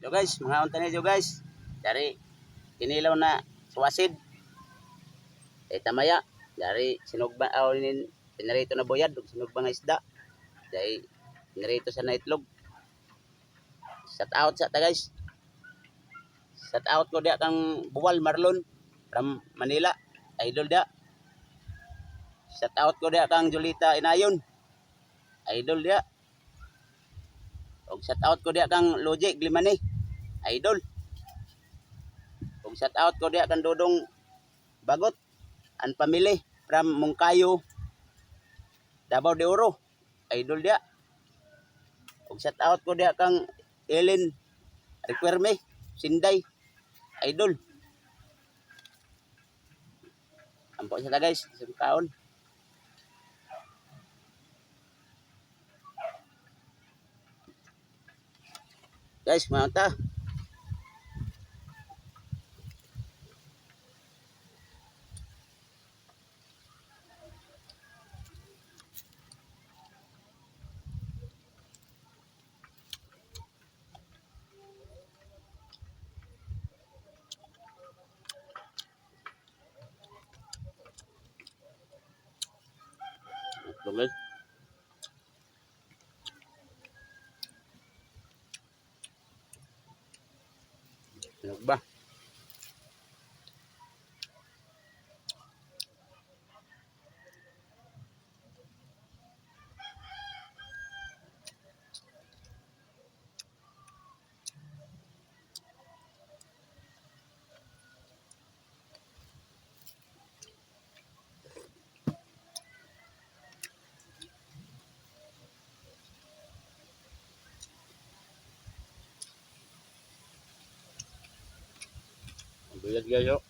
So guys, mga unta niyo guys. Dari kinilaw na suwasid. Tamaya. Dari sinugba nin pinarito na boyad, sinugba nga isda. Dari pinarito sa na itlog. Shout out sa ta guys. Shout out ko dia kang Buwal Marlon from Manila. Idol dia. Shout out ko dia kang Julita Inayon. Idol dia. Og shout out ko dia kang Logic Glimani. Idol. Og shout out ko dia kang Dodong Bagot and family from Mungkayo, Davao de Oro. Idol dia. Og shout out ko dia kang Ellen Requerme, Sinday. Idol. Ampo sa ta guys, isang kaon. Guys, manta. Guys. Ano ba? Buyad guys, yo.